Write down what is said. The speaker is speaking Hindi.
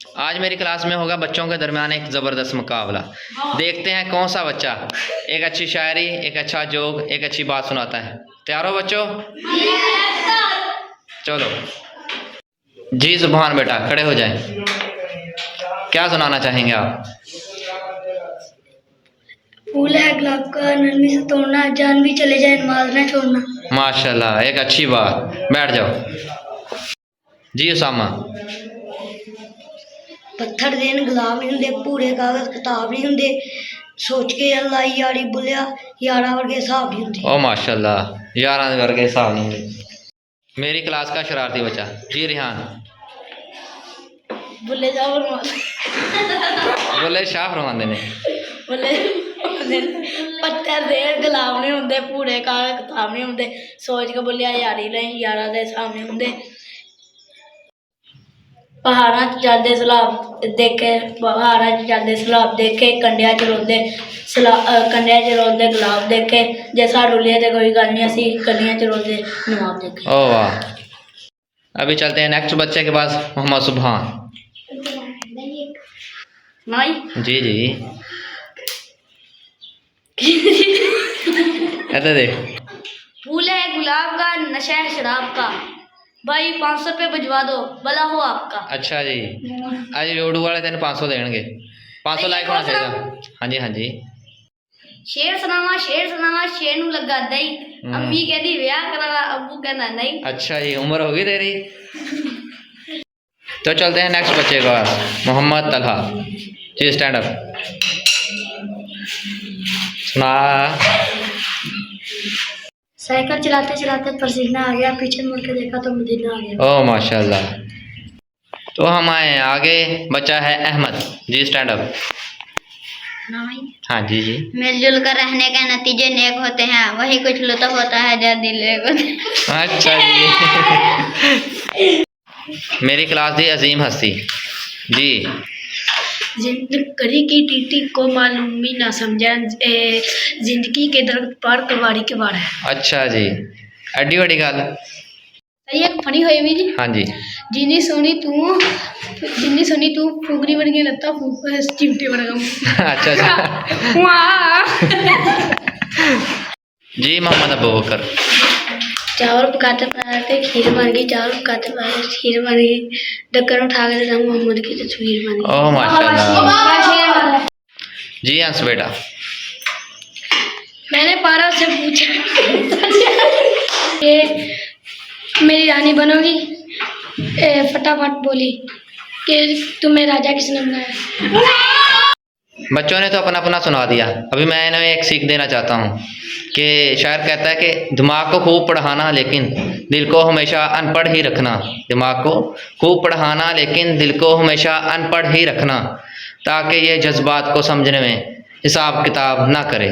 आज मेरी क्लास में होगा बच्चों के दरमियान एक ज़बरदस्त मुकाबला। देखते हैं कौन सा बच्चा एक अच्छी शायरी, एक अच्छा जोक, एक अच्छी बात सुनाता है। तैयार हो बच्चों? चलो जी सुभान बेटा, खड़े हो जाएं। क्या सुनाना चाहेंगे आप? फूल है गुलाब का नरमी से तोड़ना, जान भी चले जाए नमाज न छोड़ना। माशाल्लाह, एक अच्छी बात। बैठ जाओ जी उसामा। पत्थर देन गुलाब नहीं होंगे, पूरे कागज किताब नहीं होंगे, सोच के अल्लाह यारी बोलिया यारा वर्गे हिसाब नहीं होंगे। ओ माशाल्लाह, 11 वर्गे हिसाब नहीं होंगे। मेरी क्लास का शरारती बच्चा जी रिहान। बोले जाओ बोले शाह फरमाते ने। बोले पत्थर देन गुलाब नहीं होंगे, पूरे कागज किताब नहीं होंगे, सोच के बोलिया यारी नहीं यारा दे हिसाब नहीं होंगे। पहाड़ा च चलदे सलाब देखे, पहाड़ा च चलदे सलाब देखे, कंडिया च रोंदे कंडिया च रोंदे गुलाब देखे, जे साड़ू लिए तो कोई गल नहीं, असी कंडिया च रोंदे नवाब देखे। ओ वाह। अभी चलते हैं नेक्स्ट बच्चे के पास, मोहम्मद सुभान। नहीं जी जी ऐसे देख। फूल है गुलाब का नशा है शराब का, भाई 500 रुपये भिजवा दो भला हो आपका। अच्छा जी, आज रोडू वाले तेन 500 देंगे। 500 लाइक होना चाहिए। हाँ जी हाँ जी। शेर सुनावा शेर नू लगा दई, अम्मी कहती ब्याह करा, अब्बू कहना नहीं। अच्छा जी, उम्र होगी तेरी। तो चलते हैं नेक्स्ट बच्चे का, मोहम्मद तलहा जी। स्टैंड अप सुना। साइकिल चलाते चलाते पसीना आ गया, पीछे मुड़ के देखा तो मदीना आ गया। ओ माशाल्लाह। तो हम आए आगे, बच्चा है अहमद जी। Stand up. हाँ जी जी। मिलजुल कर रहने के नतीजे नेक होते हैं, वही कुछ लुत्फ होता है जो दिल को। अच्छा जी। मेरी क्लास थी अजीम हस्ती जी। जिंदगी की टीटी को मालूम भी ना समझा, जिंदगी के दर्द पार कवाड़ी के बार है। अच्छा जी, एडी बड़ी गल। ये फनी होई भी जी। हाँ जी। जिन्नी सोनी तू फुगरी बन के लगता चिमटे बन गया। अच्छा जी। मोहम्मद अबू बकर। चावल पकाते पकाते खीर बन गई, चावल पकाते पकाते खीर बन गई, ढक्कन उठा के देखा मोहम्मद की तस्वीर बन गई। ओह माशाल्लाह। जी अंश बेटा। मैंने पारा से पूछा ये मेरी रानी बनोगी? फटाफट बोली कि तुम्हें राजा किसने बनाया? बच्चों ने तो अपना अपना सुना दिया। अभी मैं इन्हें एक सीख देना चाहता हूँ कि शायर कहता है कि दिमाग को खूब पढ़ाना लेकिन दिल को हमेशा अनपढ़ ही रखना। दिमाग को खूब पढ़ाना लेकिन दिल को हमेशा अनपढ़ ही रखना, ताकि ये जज्बात को समझने में हिसाब किताब ना करे।